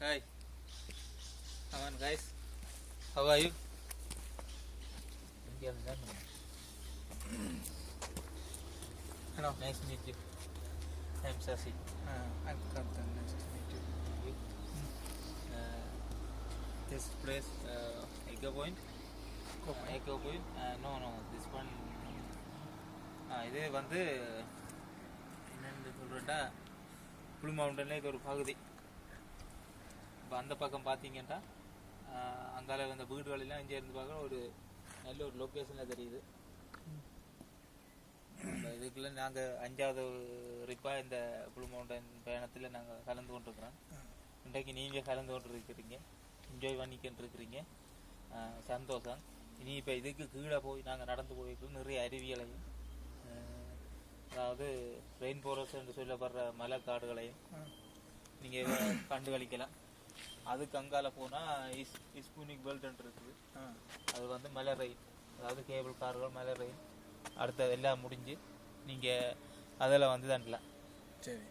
Hi, come on guys. How are you? Hello. Nice to meet you. I'm Sasi. I'm Kaptan. Nice to meet you. This place, Echo Point. Copenhagen. Echo Point. No, this one. இது வந்து என்னென்னு சொல்கிறேன்டா, blue மவுண்டனில் இது ஒரு பகுதி. இப்போ அந்த பக்கம் பார்த்தீங்கன்னா அங்கால அந்த வீடுகளெல்லாம் இங்கே இருந்து பார்க்க ஒரு நல்ல ஒரு லொக்கேஷனில் தெரியுது. இதுக்குள்ள நாங்கள் 5வது ட்ரிப்பாக இந்த ப்ளூ மவுண்டன் பயணத்தில் நாங்கள் கலந்து கொண்டிருக்கிறோம். இன்றைக்கு நீங்கள் கலந்து கொண்டிருக்கிறீங்க, என்ஜாய் பண்ணிக்கிட்டு இருக்கிறீங்க, சந்தோஷம். இனி இப்போ இதுக்கு கீழே போய் நாங்கள் நடந்து போயிருக்கோம். நிறைய அருவிகளையும், அதாவது ரெயின் ஃபாரஸ்ட் என்று சொல்லப்படுற மலைக்காடுகளையும் நீங்கள் கண்டு கழிக்கலாம். அதுக்கு அங்கால போனால் இஸ்பூனிக் பெல்ட் இருக்குது. அது வந்து மலை ரெயின், அதாவது கேபிள் கார்கள் மலை ரெயின். அடுத்தது எல்லாம் முடிஞ்சு நீங்கள் அதில் வந்து தாண்டலாம். சரி,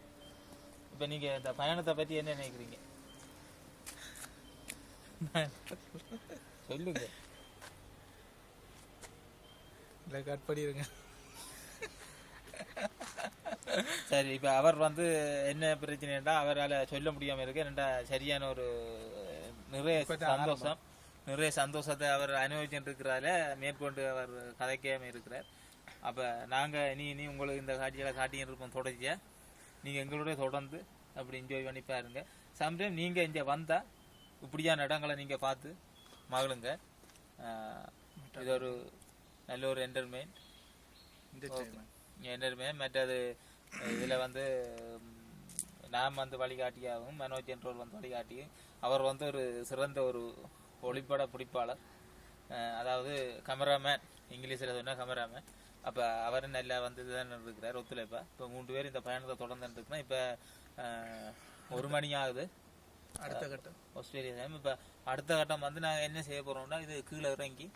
இப்போ நீங்கள் இந்த பயணத்தை பற்றி என்ன நினைக்கிறீங்க? சொல்லுங்க. இல்லை, கட் பண்ணிடுங்க. சரி, இப்போ அவர் வந்து என்ன பிரச்சனைன்னா அவரால் சொல்ல முடியாமல் இருக்கு. என்னடா சரியான ஒரு நிறைய சந்தோஷத்தை அவர் அனுபவிச்சுட்டு இருக்கிறால மேற்கொண்டு அவர் கதைக்காமல் இருக்கிறார். அப்போ நாங்கள் இனி உங்களுக்கு இந்த காட்சிகளை காட்டின்னு இருப்போம் தொடர்ச்சியாக. நீங்கள் எங்களோட தொடர்ந்து அப்படி என்ஜாய் பண்ணி பாருங்க. சம்டைம் நீங்கள் இங்கே வந்தால் இப்படியான இடங்களை நீங்கள் பார்த்து மகளுங்க. இது ஒரு நல்ல ஒரு என்டர்மெயின்மெண்ட். மற்றது இதில் வந்து நாம் வந்து வழிகாட்டியாகவும் மனோஜ் என்றவர் வந்து வழிகாட்டியும். அவர் வந்து ஒரு சிறந்த ஒரு ஒளிப்பட பிடிப்பாளர், அதாவது கேமராமேன், இங்கிலீஷில் சொன்னால் கேமராமேன். அப்போ அவர் நல்லா வந்து இதுதான் இருக்கிறார் ஒத்துழைப்பா. இப்போ 3 பேர் இந்த பயணத்தை தொடர்ந்து இருக்குன்னா இப்போ 1 மணி ஆகுது. அடுத்த கட்டம் ஆஸ்திரேலியா டைம். இப்போ அடுத்த கட்டம் வந்து நாங்கள் என்ன செய்ய போகிறோம்னா, இது கீழே இறங்கி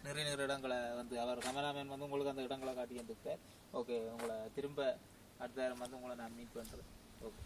நிறைய இடங்களை வந்து அவர் கேமராமேன் வந்து உங்களுக்கு அந்த இடங்களை காட்டிக்கிட்டு இருக்கார். ஓகே, உங்களை திரும்ப அடுத்த நேரம் வந்து உங்களை நான் மீட் பண்ணுறேன். ஓகே.